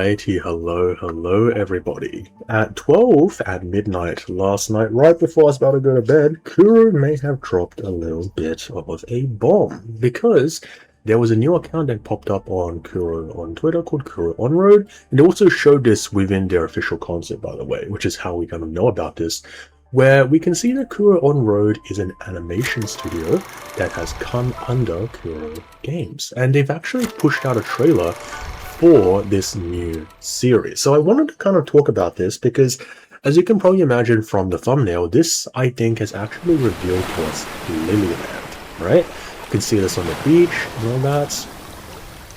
Alrighty, hello everybody. At 12 at midnight last night, right before I was about to go to bed, Kuro may have dropped a little bit of a bomb because there was a new account that popped up on Kuro on Twitter called Kuro On Road, and they also showed this within their official concept, by the way, which is how we kind of know about this, where we can see that Kuro On Road is an animation studio that has come under Kuro Games, and they've actually pushed out a trailer for this new series. So I wanted to kind of talk about this because, as you can probably imagine from the thumbnail, this I think has actually revealed to us Lilyland, right? You can see this on the beach and all that.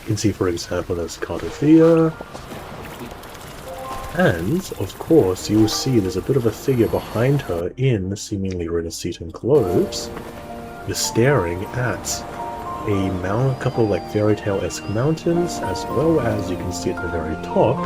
You can see, for example, there's Cartothea. And, of course, you will see there's a bit of a figure behind her in seemingly Renaissance clothes, just staring at a couple of like fairy tale-esque mountains, as well as you can see at the very top,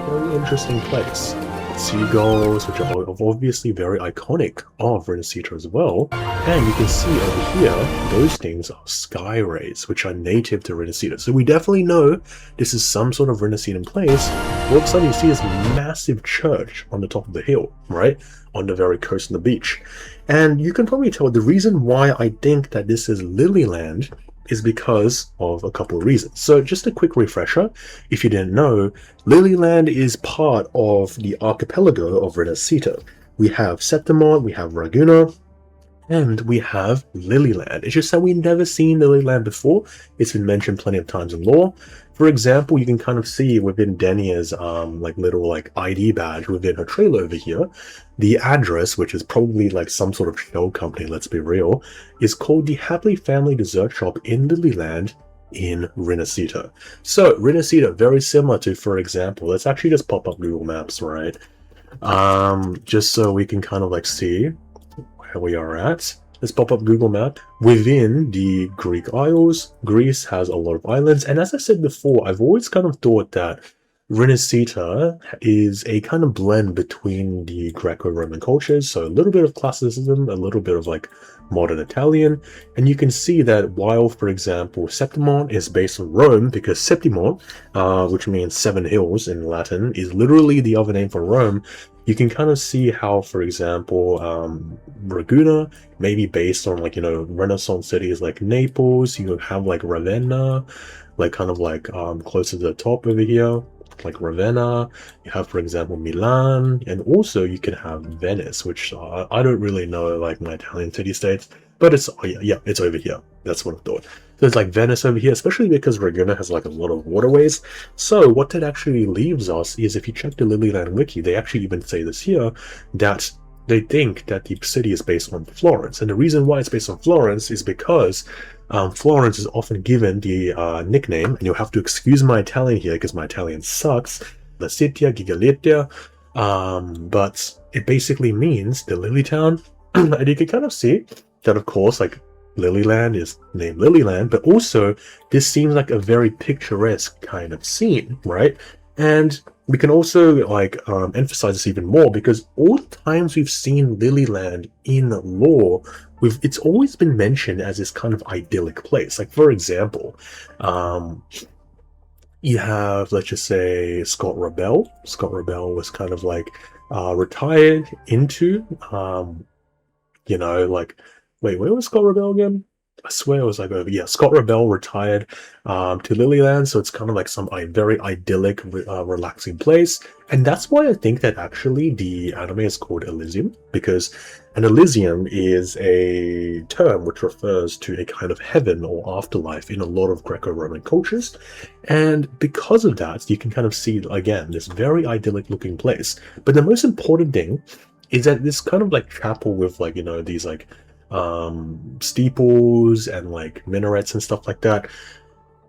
very interesting place. Seagulls, which are obviously very iconic of Renaissance as well, and you can see over here, those things are sky rays, which are native to Renaissance. So we definitely know this is some sort of Renaissance place. All of a sudden you see this massive church on the top of the hill, right? On the very coast of the beach. And you can probably tell the reason why I think that this is Lilyland is because of a couple of reasons. So just a quick refresher, if you didn't know, Lilyland is part of the archipelago of Renaissance. We have Septimont, we have Raguna, and we have Lilyland. It's just that we've never seen Lilyland before. It's been mentioned plenty of times in lore. For example, you can kind of see within Denia's little ID badge within her trailer over here, the address, which is probably like some sort of shell company, let's be real, is called the Happily Family Dessert Shop in Lilyland in Renaissance. So Renaissance, very similar to, for example, let's actually just pop up Google Maps, right? Just so we can kind of like see where we are at. Let's pop up Google Map. Within the Greek Isles, Greece has a lot of islands, and as I said before, I've always kind of thought that Renaissance is a kind of blend between the Greco-Roman cultures, so a little bit of classicism, a little bit of like modern Italian, and you can see that while, for example, Septimont is based on Rome, because Septimont, which means seven hills in Latin, is literally the other name for Rome. You can kind of see how, for example, Raguna may be based on like, Renaissance cities like Naples. You have like Ravenna, like kind of like closer to the top over here, like Ravenna. You have, for example, Milan, and also you can have Venice, which I don't really know like my Italian city-states, but it's, it's over here. That's what I thought. So it's like Venice over here, especially because Raguna has like a lot of waterways. So what that actually leaves us is, if you check the Lilyland wiki, they actually even say this here, that they think that the city is based on Florence. And the reason why it's based on Florence is because Florence is often given the nickname, and you'll have to excuse my Italian here because my Italian sucks, La Città Gigalietta, but it basically means the Lily Town. And you can kind of see that, of course, like Lilyland is named Lilyland, but also this seems like a very picturesque kind of scene, right? And we can also like emphasize this even more, because all the times we've seen Lilyland in lore, it's always been mentioned as this kind of idyllic place. Like, for example, you have, let's just say, Scott Rebel. Scott Rebel was kind of like retired into, wait, where was Scott Rebel again? I swear it was like over, yeah, Scott Rebel retired to Lilyland, so it's kind of like some very idyllic, relaxing place. And that's why I think that actually the anime is called Elysium, because an Elysium is a term which refers to a kind of heaven or afterlife in a lot of Greco-Roman cultures. And because of that, you can kind of see, again, this very idyllic looking place. But the most important thing is that this kind of like chapel with like, these like steeples and like minarets and stuff like that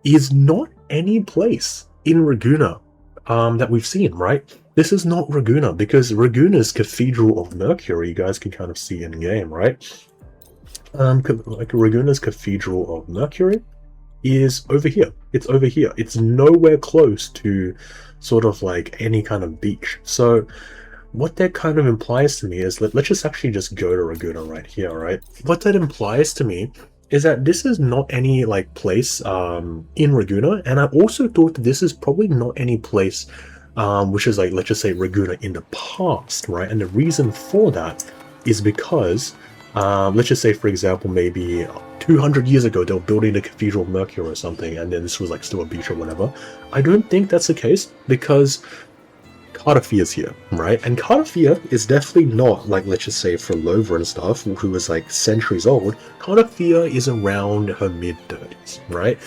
is not any place in Raguna that we've seen, right? This is not Raguna, because Raguna's Cathedral of Mercury, you guys can kind of see in game, right? Like Raguna's Cathedral of Mercury is over here. It's over here. It's nowhere close to sort of like any kind of beach. So what that kind of implies to me is, let's just actually just go to Raguna right here, right? What that implies to me is that this is not any like place in Ragusa, and I also thought that this is probably not any place which is like, let's just say Ragusa in the past, right? And the reason for that is because let's just say, for example, maybe 200 years ago they were building the Cathedral of Mercury or something, and then this was like still a beach or whatever. I don't think that's the case, because Cartafia is here, right? And Cartafia is definitely not like, let's just say, Frolova and stuff, who was like centuries old. Cartafia is around her mid-30s, right?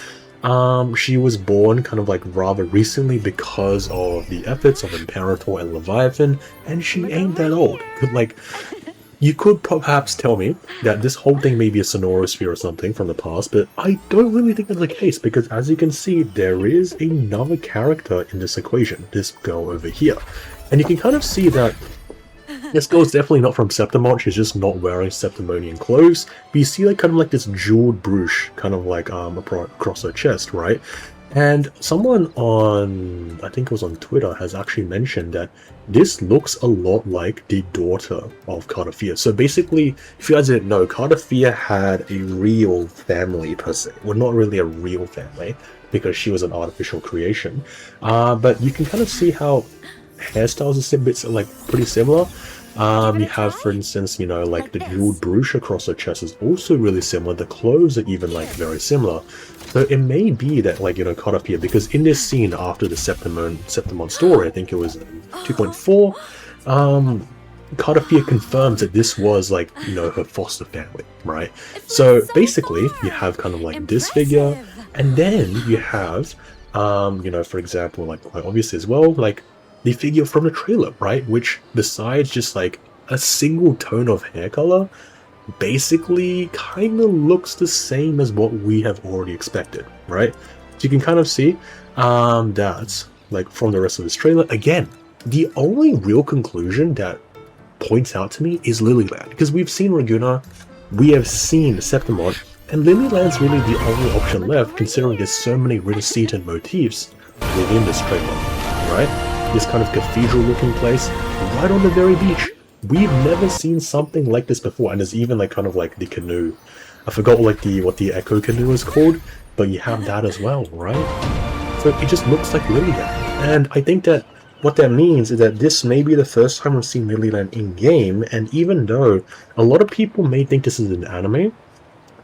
She was born kind of like rather recently because of the efforts of Imperator and Leviathan, and she ain't that old. Like, you could perhaps tell me that this whole thing may be a sonorosphere or something from the past, but I don't really think that's the case, because as you can see, there is another character in this equation, this girl over here. And you can kind of see that this girl is definitely not from Septimont, she's just not wearing Septimonian clothes, but you see like kind of like this jeweled brooch kind of like across her chest, right? And someone on, I think it was on Twitter, has actually mentioned that this looks a lot like the daughter of Cartafia. So basically, if you guys didn't know, Cartafia had a real family per se. Well, not really a real family, because she was an artificial creation. But you can kind of see how hairstyles are a bit like pretty similar. You have, for instance, you know, like the jeweled brooch across her chest is also really similar. The clothes are even like very similar. So it may be that, like, you know, Cartafia, because in this scene after the Septimon story, I think it was 2.4, Cartafia confirms that this was like, you know, her foster family, right? So basically, you have kind of like this figure, and then you have, you know, for example, like quite obvious as well, like the figure from the trailer, right? Which, besides just like a single tone of hair color, basically kind of looks the same as what we have already expected, right? So you can kind of see that, like, from the rest of this trailer. Again, the only real conclusion that points out to me is Lilyland, because we've seen Ragusa, we have seen Septimont, and Lilyland's really the only option left, considering there's so many Renaissance motifs within this trailer, right? This kind of cathedral-looking place, right on the very beach. We've never seen something like this before, and there's even like kind of like the canoe. I forgot what the Echo Canoe is called, but you have that as well, right? So it just looks like Lilyland, and I think that what that means is that this may be the first time we've seen Lilyland in-game, and even though a lot of people may think this is an anime,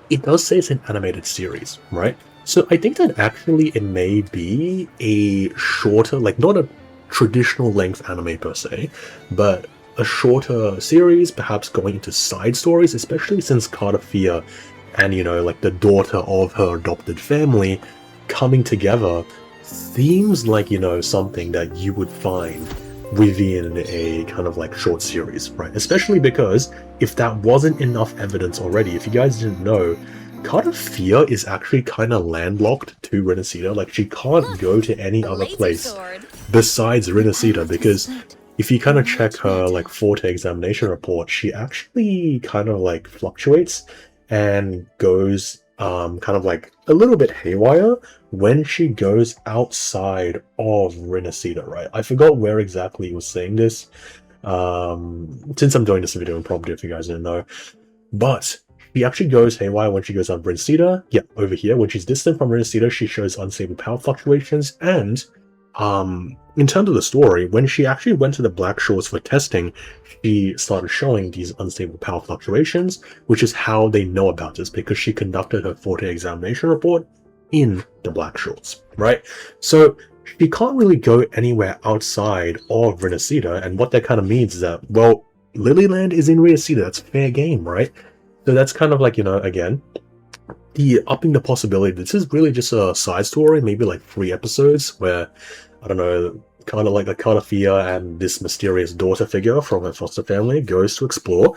it does say it's an animated series, right? So I think that actually it may be a shorter, like not a traditional length anime per se, but a shorter series, perhaps going into side stories, especially since Cartafia and, you know, like the daughter of her adopted family coming together seems like, you know, something that you would find within a kind of like short series, right? Especially because if that wasn't enough evidence already, if you guys didn't know, Cartafia is actually kind of landlocked to Renaissance. Like, she can't go to any other place besides Renaissance, because if you kind of check her like Forte examination report, she actually kind of like fluctuates and goes kind of like a little bit haywire when she goes outside of Renaissance, right? I forgot where exactly he was saying this, since I'm doing this video in property, if you guys didn't know, but she actually goes haywire when she goes on Renaissance. Yeah, over here, when she's distant from Renaissance, she shows unstable power fluctuations, and in terms of the story, when she actually went to the Black Shores for testing, she started showing these unstable power fluctuations, which is how they know about this, because she conducted her Forte examination report in the Black Shores, right? So she can't really go anywhere outside of Renaissance, and what that kind of means is that, well, Lilyland is in Renaissance, that's fair game, right? So that's kind of like, you know, again, the upping the possibility. This is really just a side story, maybe like 3 episodes, where, I don't know, kind of like the Cartafia and this mysterious daughter figure from her foster family goes to explore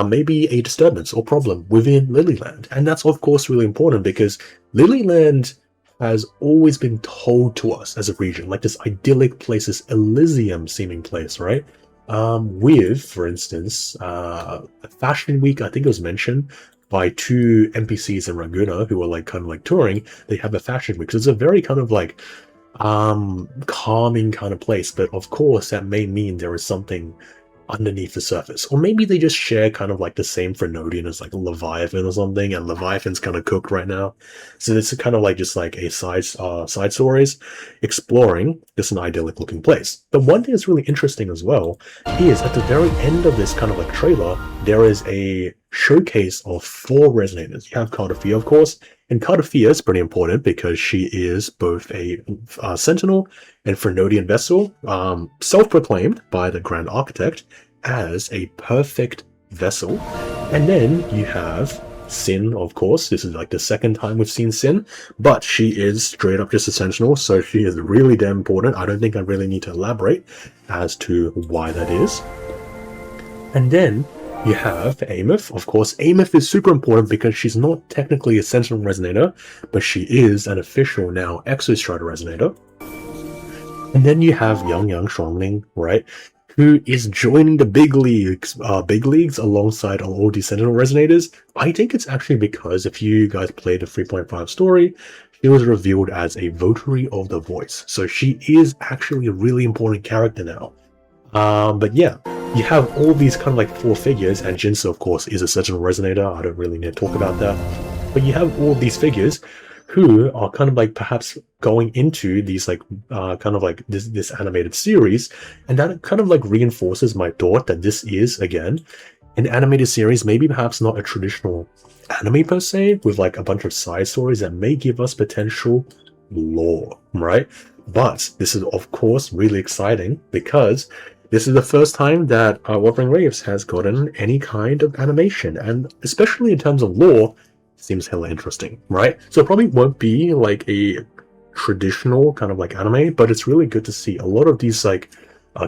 maybe a disturbance or problem within Lilyland. And that's, of course, really important, because Lilyland has always been told to us as a region, like this idyllic place, this Elysium-seeming place, right? With, for instance, Fashion Week, I think it was mentioned by 2 NPCs in Ragusa who were like kind of like touring. They have a Fashion Week, so it's a very kind of like calming kind of place. But of course, that may mean there is something underneath the surface. Or maybe they just share kind of like the same Frenodian as like Leviathan or something, and Leviathan's kind of cooked right now. So this is kind of like just like a side stories exploring just an idyllic looking place. But one thing that's really interesting as well is at the very end of this kind of like trailer, there is a showcase of 4 resonators. You have Cardafia, of course, and Cardafia is pretty important because she is both a Sentinel and Frenodian vessel, self-proclaimed by the Grand Architect as a perfect vessel. And then you have Sin, of course. This is like the second time we've seen Sin, but she is straight up just a Sentinel, so she is really damn important. I don't think I really need to elaborate as to why that is. And then you have Amith. Of course, Amith is super important because she's not technically a Sentinel Resonator, but she is an official now Exostrider Resonator. And then you have Young Strongling, right, who is joining the big leagues alongside all these Sentinel Resonators. I think it's actually because if you guys played the 3.5 story, she was revealed as a Votary of the Voice. So she is actually a really important character now. But yeah, you have all these kind of like 4 figures, and Jinsu, of course, is a Sentinel Resonator. I don't really need to talk about that. But you have all these figures who are kind of like perhaps going into these like kind of like this animated series, and that kind of like reinforces my thought that this is, again, an animated series, maybe perhaps not a traditional anime per se, with like a bunch of side stories that may give us potential lore, right? But this is, of course, really exciting because this is the first time that Wuthering Waves has gotten any kind of animation, and especially in terms of lore, seems hella interesting, right? So it probably won't be like a traditional kind of like anime, but it's really good to see a lot of these like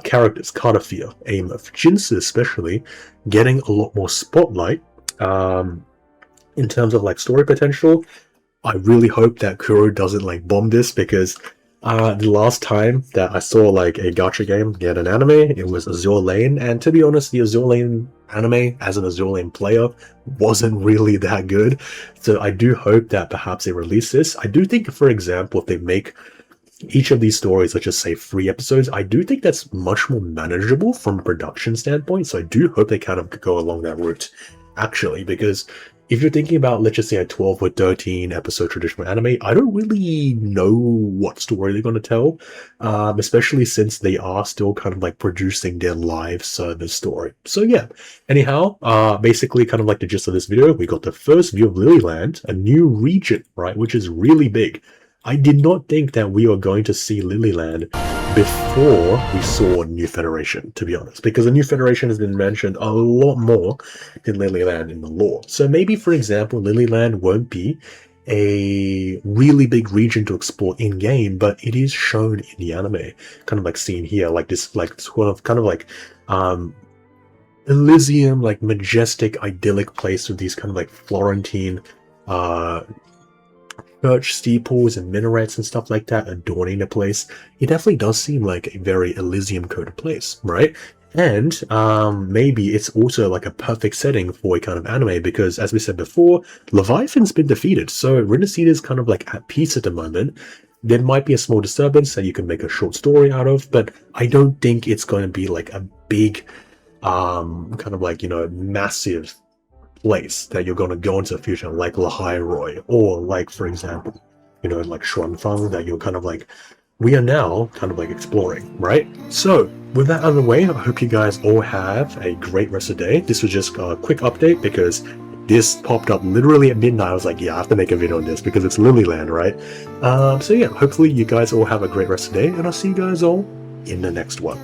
characters, Cardafia, Amith, Jinsu especially, getting a lot more spotlight in terms of like story potential. I really hope that Kuro doesn't like bomb this, because the last time that I saw like a gacha game get an anime, it was Azure Lane, and to be honest, the Azure Lane anime as an Azure Lane player wasn't really that good. So I do hope that perhaps they release this. I do think, for example, if they make each of these stories, let's just say 3 episodes, I do think that's much more manageable from a production standpoint. So I do hope they kind of go along that route, actually, because if you're thinking about, let's just say, a 12 or 13 episode traditional anime, I don't really know what story they're going to tell, especially since they are still kind of like producing their live service story. So yeah, anyhow, basically kind of like the gist of this video, we got the first view of Lilyland, a new region, right, which is really big. I did not think that we were going to see Lilyland before we saw New Federation, to be honest, because the New Federation has been mentioned a lot more than Lilyland in the lore. So maybe, for example, Lilyland won't be a really big region to explore in-game, but it is shown in the anime, kind of like seen here, like this, like sort of kind of like Elysium, like majestic, idyllic place with these kind of like Florentine church steeples and minarets and stuff like that adorning the place. It definitely does seem like a very Elysium coded place, right? And maybe it's also like a perfect setting for a kind of anime, because as we said before, Leviathan's been defeated, so Renacida is kind of like at peace at the moment. There might be a small disturbance that you can make a short story out of, but I don't think it's going to be like a big kind of like, you know, massive place that you're going to go into the future, like Lahairoi, or like, for example, you know, like Xuanfang, that you're kind of like, we are now kind of like exploring, right? So with that out of the way, I hope you guys all have a great rest of the day. This was just a quick update because this popped up literally at midnight. I was like, yeah, I have to make a video on this because it's Lilyland, right? So yeah, hopefully you guys all have a great rest of the day, and I'll see you guys all in the next one.